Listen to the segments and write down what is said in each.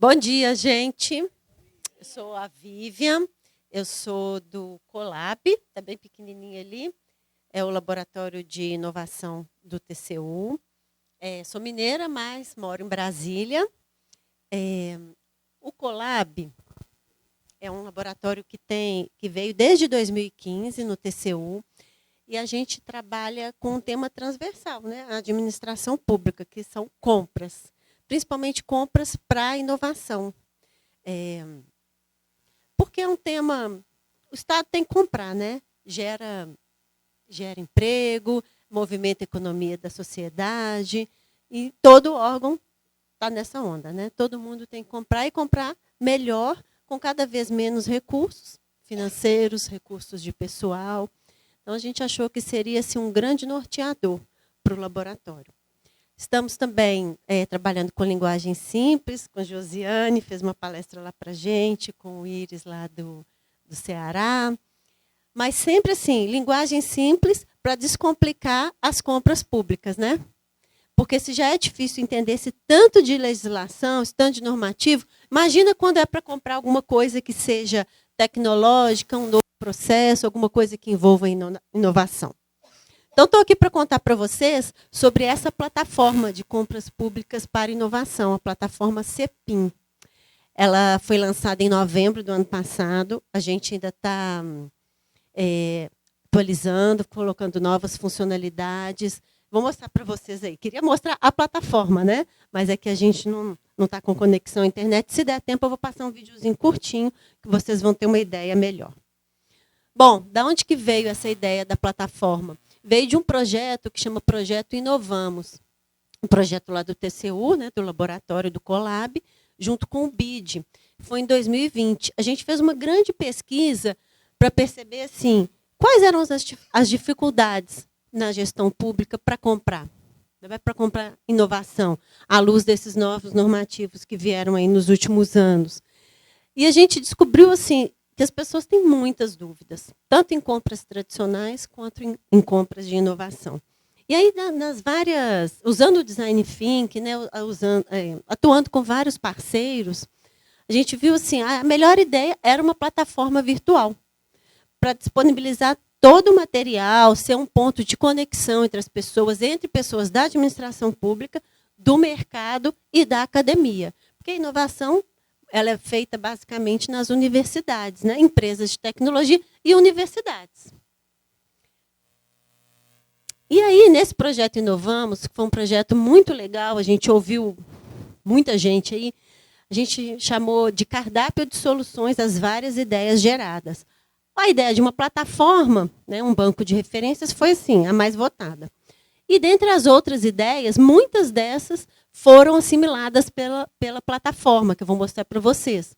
Bom dia, gente. Eu sou a Vivian, eu sou do Colab, está bem pequenininha ali, é o Laboratório de Inovação do TCU. Sou mineira, mas moro em Brasília. O Colab é um laboratório que veio desde 2015 no TCU, e a gente trabalha com um tema transversal, né? A administração pública, que são compras, principalmente compras para inovação. Porque é um tema, o Estado tem que comprar, né? Gera emprego, movimenta a economia da sociedade, e todo órgão está nessa onda, né? Todo mundo tem que comprar e comprar melhor, com cada vez menos recursos financeiros, recursos de pessoal. Então, a gente achou que seria assim, um grande norteador para o laboratório. Estamos também trabalhando com linguagem simples, com a Josiane, fez uma palestra lá para a gente, com o Iris lá do Ceará. Mas sempre assim, linguagem simples para descomplicar as compras públicas, né? Porque se já é difícil entender esse tanto de legislação, esse tanto de normativo, imagina quando é para comprar alguma coisa que seja tecnológica, um novo processo, alguma coisa que envolva inovação. Então, estou aqui para contar para vocês sobre essa plataforma de compras públicas para inovação, a plataforma CEPIM. Ela foi lançada em novembro do ano passado, a gente ainda está atualizando, colocando novas funcionalidades. Vou mostrar para vocês aí. Queria mostrar a plataforma, né? Mas é que a gente não está com conexão à internet. Se der tempo, eu vou passar um videozinho curtinho, que vocês vão ter uma ideia melhor. Bom, da onde que veio essa ideia da plataforma? Veio de um projeto que chama Projeto Inovamos. Um projeto lá do TCU, né, do laboratório do Colab, junto com o BID. Foi em 2020. A gente fez uma grande pesquisa para perceber assim, quais eram as dificuldades na gestão pública para comprar inovação, à luz desses novos normativos que vieram aí nos últimos anos. E a gente descobriu assim, que as pessoas têm muitas dúvidas, tanto em compras tradicionais quanto em compras de inovação. E aí, usando o design thinking, né, atuando com vários parceiros, a gente viu assim, a melhor ideia era uma plataforma virtual para disponibilizar todo o material, ser um ponto de conexão entre pessoas da administração pública, do mercado e da academia. Porque a inovação ela é feita basicamente nas universidades, né? Empresas de tecnologia e universidades. E aí, nesse projeto Inovamos, que foi um projeto muito legal, a gente ouviu muita gente aí, a gente chamou de cardápio de soluções às várias ideias geradas. A ideia de uma plataforma, né, um banco de referências, foi assim, a mais votada. E dentre as outras ideias, muitas dessas foram assimiladas pela plataforma, que eu vou mostrar para vocês.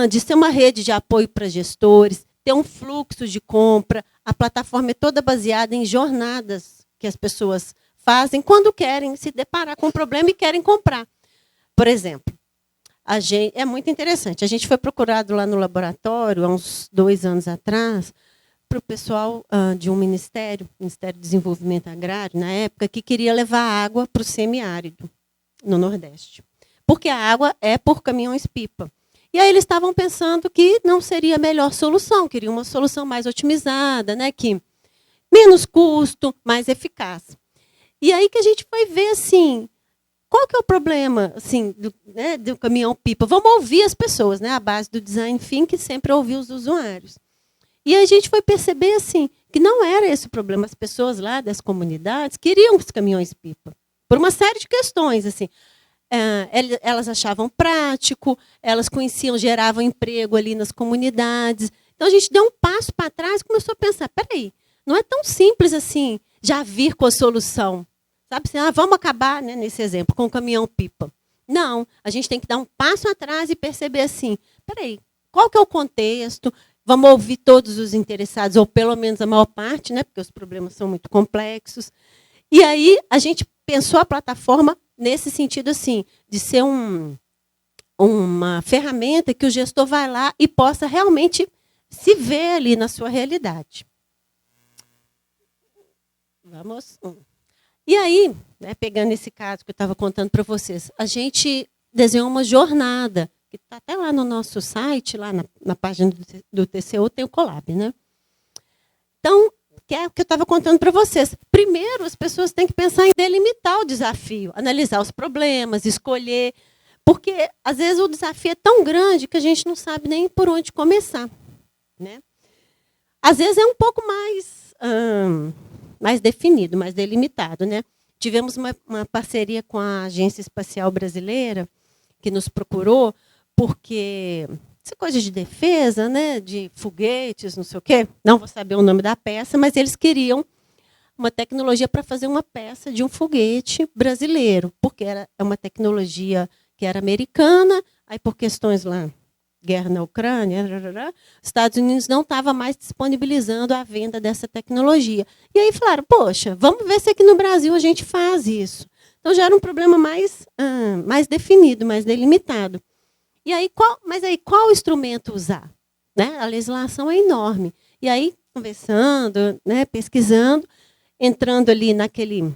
De ser uma rede de apoio para gestores, ter um fluxo de compra, a plataforma é toda baseada em jornadas que as pessoas fazem quando querem se deparar com um problema e querem comprar. Por exemplo, é muito interessante. A gente foi procurado lá no laboratório, há uns 2 anos atrás, para o pessoal de um Ministério do Desenvolvimento Agrário, na época, que queria levar água para o semiárido, no Nordeste. Porque a água é por caminhões-pipa. E aí eles estavam pensando que não seria a melhor solução, queriam uma solução mais otimizada, né, que menos custo, mais eficaz. E aí que a gente foi ver assim, qual que é o problema assim, do caminhão-pipa? Vamos ouvir as pessoas, né, a base do design thinking, sempre ouvir os usuários. E a gente foi perceber assim, que não era esse o problema. As pessoas lá das comunidades queriam os caminhões-pipa, por uma série de questões. Assim. Elas achavam prático, elas conheciam, geravam emprego ali nas comunidades. Então, a gente deu um passo para trás e começou a pensar, peraí, não é tão simples assim já vir com a solução. Sabe assim, vamos acabar, né, nesse exemplo, com o caminhão-pipa. Não, a gente tem que dar um passo atrás e perceber assim, peraí, qual que é o contexto? Vamos ouvir todos os interessados, ou pelo menos a maior parte, né, porque os problemas são muito complexos. E aí a gente pensou a plataforma nesse sentido assim, de ser uma ferramenta que o gestor vai lá e possa realmente se ver ali na sua realidade. Vamos. E aí, né, pegando esse caso que eu estava contando para vocês, a gente desenhou uma jornada, que está até lá no nosso site, lá na página do TCU, tem o Colab, né? Então, que é o que eu estava contando para vocês. Primeiro, as pessoas têm que pensar em delimitar o desafio, analisar os problemas, escolher, porque, às vezes, o desafio é tão grande que a gente não sabe nem por onde começar, né? Às vezes, é um pouco mais definido, mais delimitado, né? Tivemos uma parceria com a Agência Espacial Brasileira, que nos procurou, porque essa coisa de defesa, né, de foguetes, não sei o quê, não vou saber o nome da peça, mas eles queriam uma tecnologia para fazer uma peça de um foguete brasileiro, porque é uma tecnologia que era americana, aí por questões lá, guerra na Ucrânia, os Estados Unidos não estava mais disponibilizando a venda dessa tecnologia. E aí falaram, poxa, vamos ver se aqui no Brasil a gente faz isso. Então já era um problema mais definido, mais delimitado. E aí, qual instrumento usar? Né? A legislação é enorme. E aí, conversando, né, pesquisando, entrando ali naquele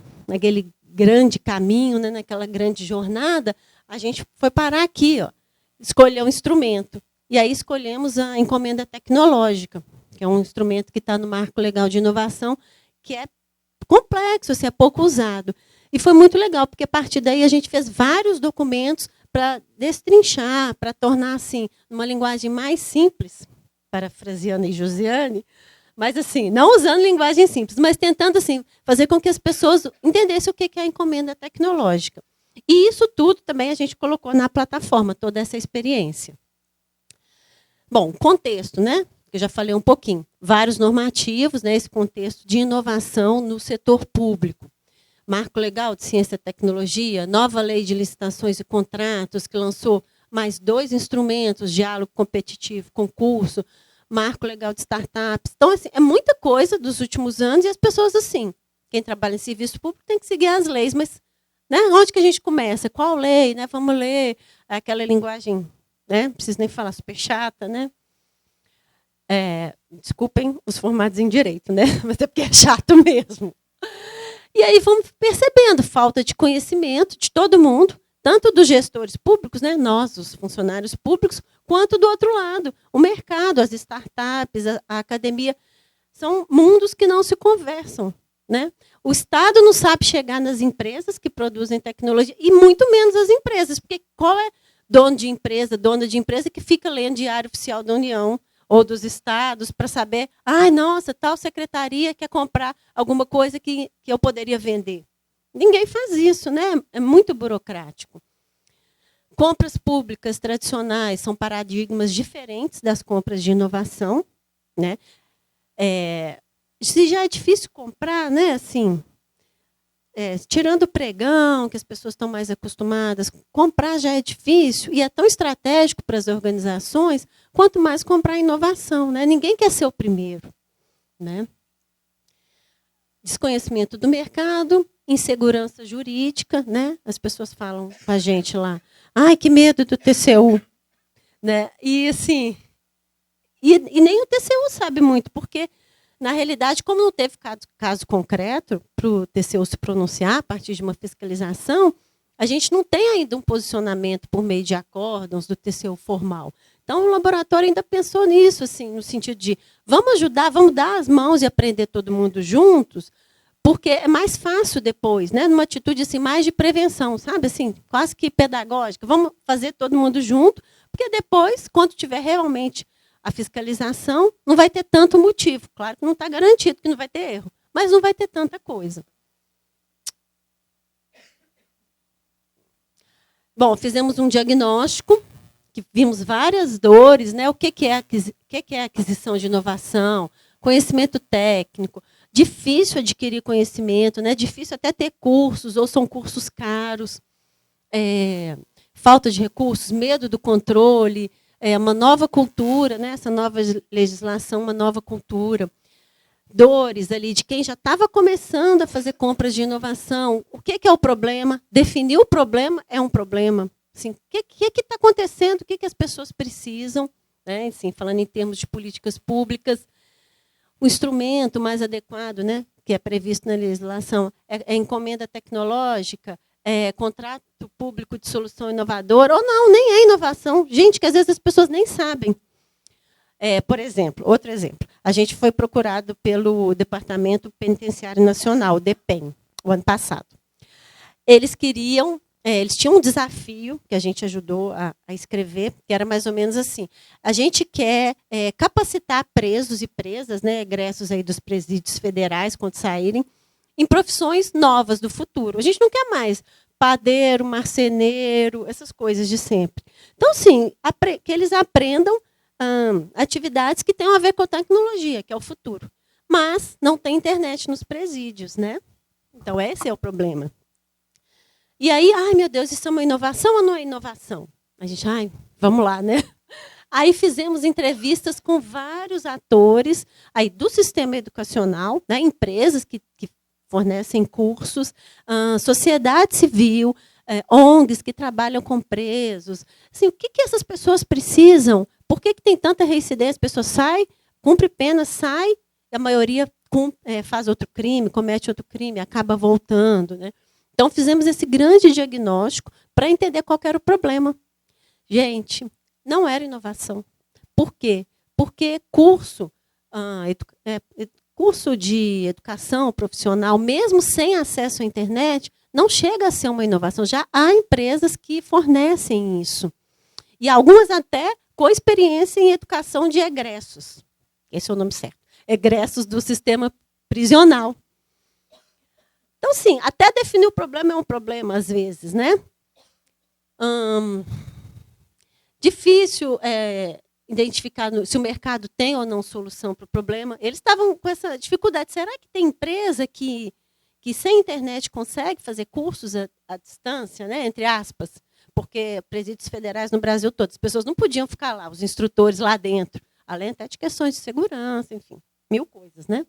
grande caminho, né, naquela grande jornada, a gente foi parar aqui, ó, escolher um instrumento. E aí escolhemos a encomenda tecnológica, que é um instrumento que está no Marco Legal de Inovação, que é complexo, assim, é pouco usado. E foi muito legal, porque a partir daí a gente fez vários documentos para destrinchar, para tornar assim, uma linguagem mais simples, parafraseando Josiane, mas assim, não usando linguagem simples, mas tentando assim, fazer com que as pessoas entendessem o que é a encomenda tecnológica. E isso tudo também a gente colocou na plataforma, toda essa experiência. Bom, contexto, né? Eu já falei um pouquinho. Vários normativos, né? Esse contexto de inovação no setor público. Marco Legal de Ciência e Tecnologia, nova lei de licitações e contratos, que lançou mais 2 instrumentos, diálogo competitivo, concurso, Marco Legal de Startups. Então, assim, é muita coisa dos últimos anos e as pessoas, assim, quem trabalha em serviço público tem que seguir as leis, mas né, onde que a gente começa? Qual lei? Né? Vamos ler aquela linguagem, né? Não preciso nem falar, super chata, né? Desculpem os formados em direito, né? Mas é porque é chato mesmo. E aí vamos percebendo falta de conhecimento de todo mundo, tanto dos gestores públicos, né, nós, os funcionários públicos, quanto do outro lado, o mercado, as startups, a academia. São mundos que não se conversam. Né? O Estado não sabe chegar nas empresas que produzem tecnologia, e muito menos as empresas, porque qual é dono de empresa, dona de empresa que fica lendo Diário Oficial da União ou dos estados para saber, nossa, tal secretaria quer comprar alguma coisa que eu poderia vender. Ninguém faz isso, né? É muito burocrático. Compras públicas tradicionais são paradigmas diferentes das compras de inovação, né? Se já é difícil comprar, né? Assim, tirando o pregão, que as pessoas estão mais acostumadas, comprar já é difícil e é tão estratégico para as organizações, quanto mais comprar inovação. Né? Ninguém quer ser o primeiro. Né? Desconhecimento do mercado, insegurança jurídica. Né? As pessoas falam com a gente lá, ai, que medo do TCU. Né? E, assim, e nem o TCU sabe muito, porque na realidade, como não teve caso concreto para o TCU se pronunciar a partir de uma fiscalização, a gente não tem ainda um posicionamento por meio de acórdãos do TCU formal. Então, o laboratório ainda pensou nisso, assim, no sentido de vamos ajudar, vamos dar as mãos e aprender todo mundo juntos, porque é mais fácil depois, né, numa atitude assim, mais de prevenção, sabe? Assim, quase que pedagógica. Vamos fazer todo mundo junto, porque depois, quando tiver realmente a fiscalização, não vai ter tanto motivo. Claro que não está garantido que não vai ter erro, mas não vai ter tanta coisa. Bom, fizemos um diagnóstico, que vimos várias dores, né? O que é aquisição de inovação, conhecimento técnico, difícil adquirir conhecimento, né? Difícil até ter cursos, ou são cursos caros, falta de recursos, medo do controle, uma nova cultura, né? Essa nova legislação, uma nova cultura. Dores ali de quem já estava começando a fazer compras de inovação. O que é o problema? Definir o problema é um problema. Assim, o que está acontecendo? O que as pessoas precisam? Né? Assim, falando em termos de políticas públicas, o instrumento mais adequado, né, que é previsto na legislação, é a encomenda tecnológica, contrato público de solução inovadora, ou não, nem é inovação. Gente, que às vezes as pessoas nem sabem. Por exemplo, outro exemplo, a gente foi procurado pelo Departamento Penitenciário Nacional, o DEPEN, o ano passado. Eles tinham um desafio que a gente ajudou a escrever, que era mais ou menos assim: a gente quer capacitar presos e presas, né, egressos aí dos presídios federais, quando saírem, em profissões novas do futuro. A gente não quer mais padeiro, marceneiro, essas coisas de sempre. Então, sim, que eles aprendam atividades que tenham a ver com a tecnologia, que é o futuro. Mas não tem internet nos presídios, né? Então, esse é o problema. E aí, ai, meu Deus, isso é uma inovação ou não é inovação? A gente, vamos lá, né? Aí fizemos entrevistas com vários atores aí do sistema educacional, né? Empresas que fornecem cursos, sociedade civil, ONGs que trabalham com presos. Assim, o que essas pessoas precisam? Por que tem tanta reincidência? A pessoa sai, cumpre pena, sai, a maioria faz outro crime, comete outro crime, acaba voltando, né? Então, fizemos esse grande diagnóstico para entender qual era o problema. Gente, não era inovação. Por quê? Porque curso de educação profissional, mesmo sem acesso à internet, não chega a ser uma inovação. Já há empresas que fornecem isso. E algumas até com experiência em educação de egressos. Esse é o nome certo. Egressos do sistema prisional. Então, sim, até definir o problema é um problema, às vezes, né? Difícil identificar se o mercado tem ou não solução para o problema. Eles estavam com essa dificuldade. Será que tem empresa que sem internet consegue fazer cursos à distância, né? Entre aspas? Porque presídios federais no Brasil todo, as pessoas não podiam ficar lá, os instrutores lá dentro, além até de questões de segurança, enfim, 1000 coisas, né?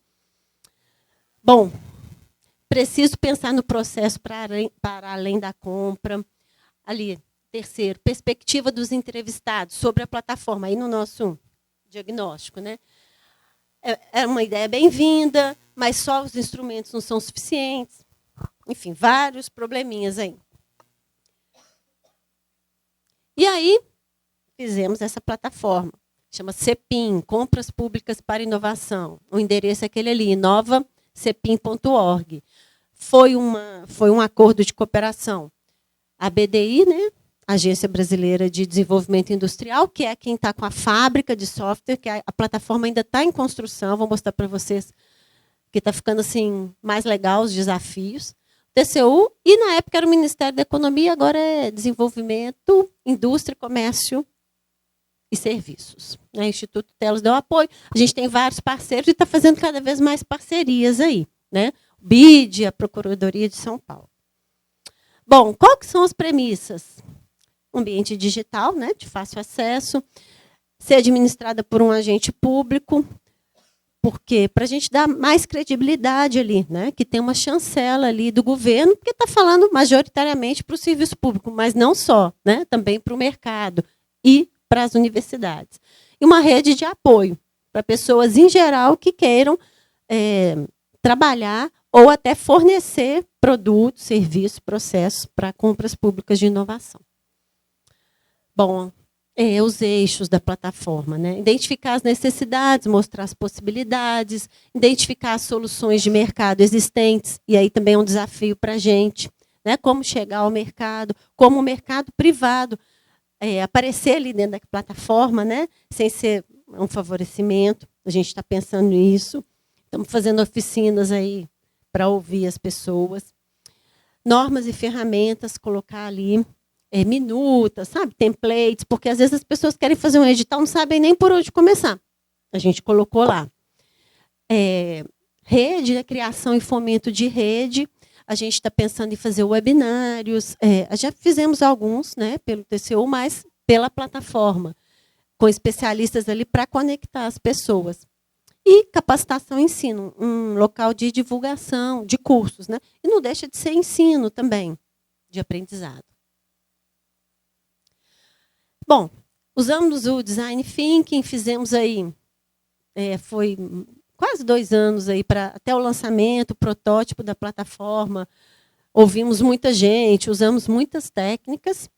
Bom, preciso pensar no processo para além da compra. Ali, terceiro, perspectiva dos entrevistados sobre a plataforma, aí no nosso diagnóstico, né? É uma ideia bem-vinda, mas só os instrumentos não são suficientes. Enfim, vários probleminhas aí. E aí, fizemos essa plataforma. Chama CEPIM, Compras Públicas para Inovação. O endereço é aquele ali, inovacepim.org. Foi um acordo de cooperação. A BDI, né, Agência Brasileira de Desenvolvimento Industrial, que é quem está com a fábrica de software, que a plataforma ainda está em construção. Vou mostrar para vocês que está ficando assim, mais legal os desafios. TCU, e na época era o Ministério da Economia, agora é Desenvolvimento, Indústria, Comércio e Serviços. O Instituto Telos deu apoio. A gente tem vários parceiros e está fazendo cada vez mais parcerias aí, né? O BID, a Procuradoria de São Paulo. Bom, quais que são as premissas? Ambiente digital, né, de fácil acesso, ser administrada por um agente público. Por quê? Para a gente dar mais credibilidade ali, né? Que tem uma chancela ali do governo, porque está falando majoritariamente para o serviço público, mas não só, né? Também para o mercado e para as universidades. E uma rede de apoio para pessoas, em geral, que queiram trabalhar ou até fornecer produtos, serviços, processos para compras públicas de inovação. Bom, os eixos da plataforma, né? Identificar as necessidades, mostrar as possibilidades, identificar as soluções de mercado existentes, e aí também é um desafio para a gente, né? Como chegar ao mercado, como o mercado privado aparecer ali dentro da plataforma, né? Sem ser um favorecimento. A gente está pensando nisso. Estamos fazendo oficinas aí para ouvir as pessoas. Normas e ferramentas, colocar ali. Minutas, sabe? Templates, porque às vezes as pessoas querem fazer um edital, não sabem nem por onde começar. A gente colocou lá. Rede, né? Criação e fomento de rede. A gente está pensando em fazer webinários. Já fizemos alguns, né, pelo TCU, mas pela plataforma, com especialistas ali para conectar as pessoas. E capacitação e ensino, um local de divulgação de cursos, né? E não deixa de ser ensino também, de aprendizado. Bom, usamos o Design Thinking, fizemos aí, foi quase 2 anos aí para até o lançamento, o protótipo da plataforma, ouvimos muita gente, usamos muitas técnicas.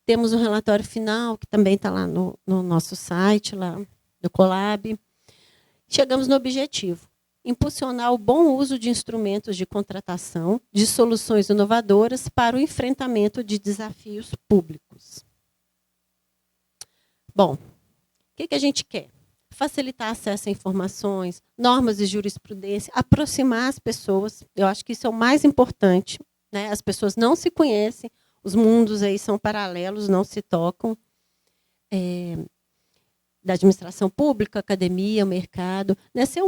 Temos um relatório final, que também está lá no nosso site, lá do Colab. Chegamos no objetivo: impulsionar o bom uso de instrumentos de contratação, de soluções inovadoras para o enfrentamento de desafios públicos. Bom, o que a gente quer? Facilitar acesso a informações, normas de jurisprudência, aproximar as pessoas. Eu acho que isso é o mais importante, né? As pessoas não se conhecem, os mundos aí são paralelos, não se tocam. Da administração pública, academia, mercado, né? Ser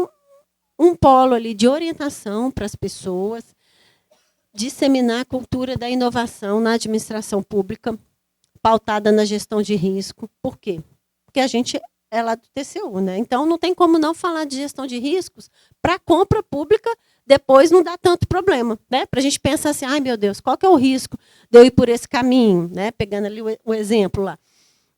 um polo ali de orientação para as pessoas, disseminar a cultura da inovação na administração pública, pautada na gestão de risco. Por quê? Porque a gente é lá do TCU, né? Então, não tem como não falar de gestão de riscos para a compra pública, depois não dá tanto problema, né? Para a gente pensar assim, ai meu Deus, qual que é o risco de eu ir por esse caminho, né? Pegando ali o exemplo lá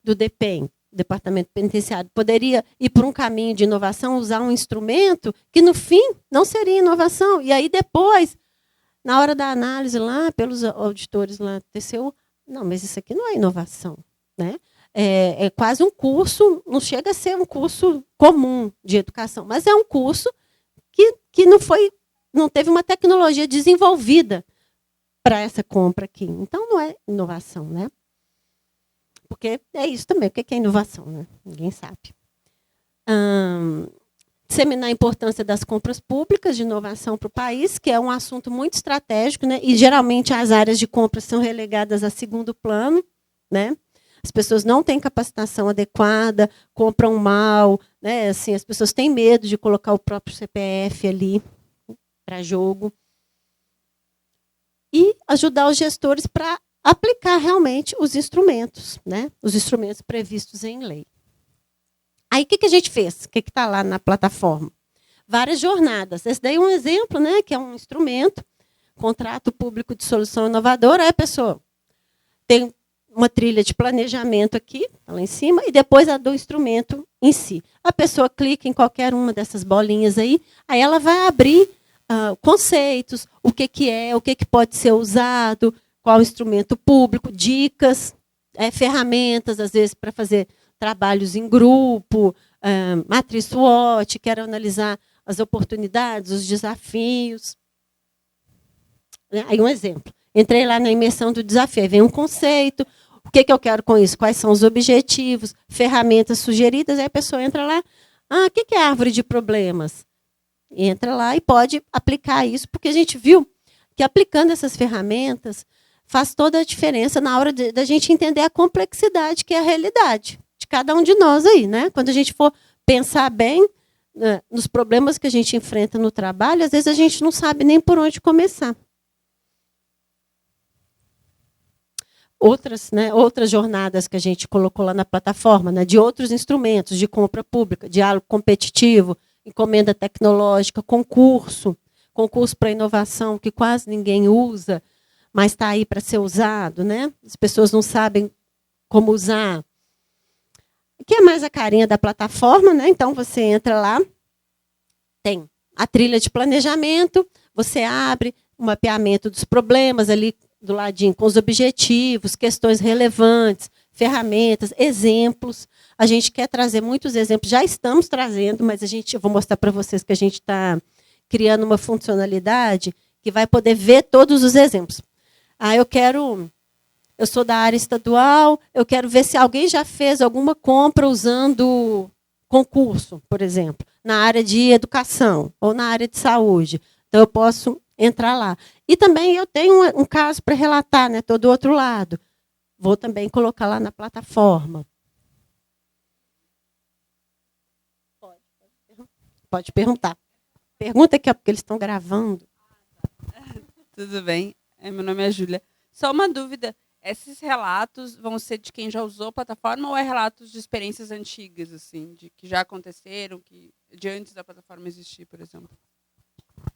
do DPEM, Departamento Penitenciário, poderia ir por um caminho de inovação, usar um instrumento que, no fim, não seria inovação. E aí, depois, na hora da análise lá, pelos auditores lá do TCU, não, mas isso aqui não é inovação, né? É quase um curso, não chega a ser um curso comum de educação, mas é um curso que não teve uma tecnologia desenvolvida para essa compra aqui. Então, não é inovação, né? Porque é isso também. O que é inovação, né? Ninguém sabe. Disseminar a importância das compras públicas de inovação para o país, que é um assunto muito estratégico, né? E, geralmente, as áreas de compra são relegadas a segundo plano, né? As pessoas não têm capacitação adequada, compram mal, né? Assim, as pessoas têm medo de colocar o próprio CPF ali para jogo. E ajudar os gestores para aplicar realmente os instrumentos, né? Os instrumentos previstos em lei. Aí, o que a gente fez? O que está lá na plataforma? Várias jornadas. Esse daí é um exemplo, né? Que é um instrumento, contrato público de solução inovadora. Aí a pessoa tem uma trilha de planejamento aqui, lá em cima, e depois a do instrumento em si. A pessoa clica em qualquer uma dessas bolinhas aí ela vai abrir conceitos, o que é, o que pode ser usado, qual instrumento público, dicas, ferramentas, às vezes, para fazer trabalhos em grupo, matriz SWOT, quero analisar as oportunidades, os desafios. Aí um exemplo. Entrei lá na imersão do desafio, aí vem um conceito, o que eu quero com isso? Quais são os objetivos, ferramentas sugeridas, aí a pessoa entra lá, o que é árvore de problemas? Entra lá e pode aplicar isso, porque a gente viu que aplicando essas ferramentas faz toda a diferença na hora da gente entender a complexidade que é a realidade de cada um de nós aí, né? Quando a gente for pensar bem nos problemas que a gente enfrenta no trabalho, às vezes a gente não sabe nem por onde começar. Outras jornadas que a gente colocou lá na plataforma, né, de outros instrumentos de compra pública, diálogo competitivo, encomenda tecnológica, concurso para inovação, que quase ninguém usa, mas está aí para ser usado, né? As pessoas não sabem como usar. Aqui é mais a carinha da plataforma, né? Então, você entra lá, tem a trilha de planejamento, você abre o mapeamento dos problemas ali, do ladinho, com os objetivos, questões relevantes, ferramentas, exemplos. A gente quer trazer muitos exemplos, já estamos trazendo, mas eu vou mostrar para vocês que a gente está criando uma funcionalidade que vai poder ver todos os exemplos. Eu sou da área estadual, eu quero ver se alguém já fez alguma compra usando concurso, por exemplo, na área de educação ou na área de saúde. Então, eu posso entrar lá. E também eu tenho um caso para relatar, né? Estou do outro lado. Vou também colocar lá na plataforma. Pode perguntar. Pergunta aqui, porque eles estão gravando. Tudo bem. Meu nome é Júlia. Só uma dúvida. Esses relatos vão ser de quem já usou a plataforma ou é relatos de experiências antigas, assim, de que já aconteceram, de antes da plataforma existir, por exemplo?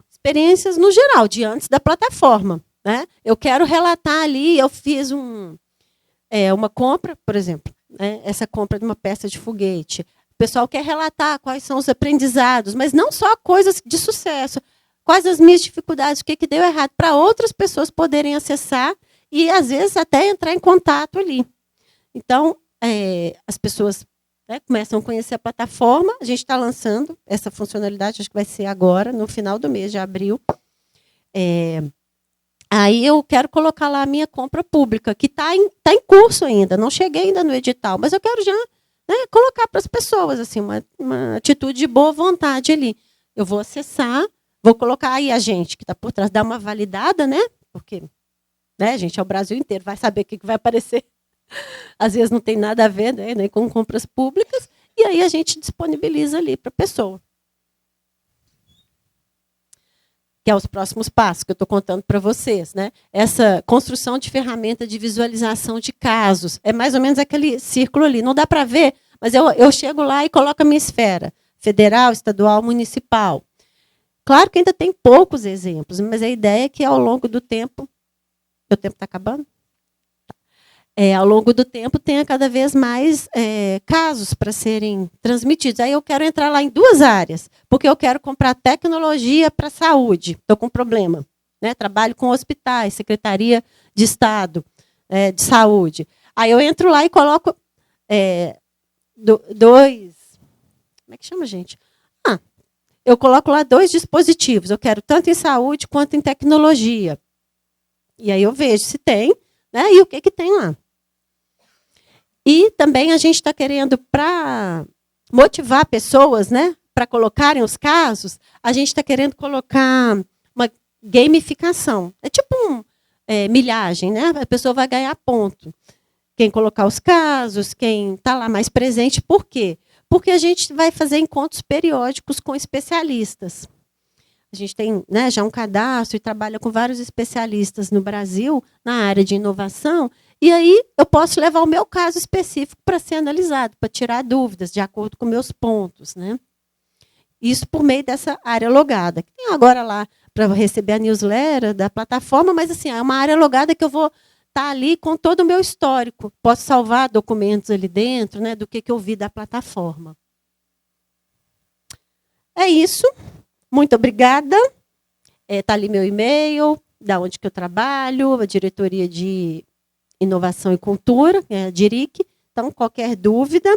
Experiências no geral, de antes da plataforma, né? Eu quero relatar ali, eu fiz uma compra, por exemplo, né? Essa compra de uma peça de foguete. O pessoal quer relatar quais são os aprendizados, mas não só coisas de sucesso. quais as minhas dificuldades, o que deu errado, para outras pessoas poderem acessar e, às vezes, até entrar em contato ali. Então, as pessoas, né, começam a conhecer a plataforma. A gente está lançando essa funcionalidade, acho que vai ser agora, no final do mês de abril. Aí eu quero colocar lá a minha compra pública, que está em curso ainda, não cheguei ainda no edital, mas eu quero já, né, colocar para as pessoas assim, uma atitude de boa vontade ali. Eu vou acessar, vou colocar aí a gente que está por trás, dar uma validada, né? Porque, né, gente, é o Brasil inteiro, vai saber o que vai aparecer. Às vezes não tem nada a ver, né, nem com compras públicas, e aí a gente disponibiliza ali para a pessoa. Que é os próximos passos que eu estou contando para vocês, né? Essa construção de ferramenta de visualização de casos. É mais ou menos aquele círculo ali. Não dá para ver, mas eu chego lá e coloco a minha esfera. Federal, estadual, municipal. Claro que ainda tem poucos exemplos, mas a ideia é que ao longo do tempo... Meu tempo está acabando? Ao longo do tempo tenha cada vez mais casos para serem transmitidos. Aí eu quero entrar lá em 2 áreas, porque eu quero comprar tecnologia para a saúde. Estou com um problema. Né? Trabalho com hospitais, Secretaria de Estado de Saúde. Aí eu entro lá e coloco 2... Como é que chama, gente? Eu coloco lá 2 dispositivos. Eu quero tanto em saúde quanto em tecnologia. E aí eu vejo se tem, né? E o que tem lá. E também a gente está querendo, para motivar pessoas, né, para colocarem os casos, a gente está querendo colocar uma gamificação. É tipo milhagem, né? A pessoa vai ganhar ponto. Quem colocar os casos, quem está lá mais presente. Por quê? Porque a gente vai fazer encontros periódicos com especialistas. A gente tem, né, já um cadastro e trabalha com vários especialistas no Brasil, na área de inovação, e aí eu posso levar o meu caso específico para ser analisado, para tirar dúvidas, de acordo com meus pontos. Né? Isso por meio dessa área logada. Que tem agora lá para receber a newsletter da plataforma, mas assim, é uma área logada que eu vou estar ali com todo o meu histórico. Posso salvar documentos ali dentro, né, do que eu vi da plataforma. É isso. Muito obrigada. Está ali meu e-mail, da onde que eu trabalho, a diretoria de Inovação e Cultura, a DIRIC. Então, qualquer dúvida.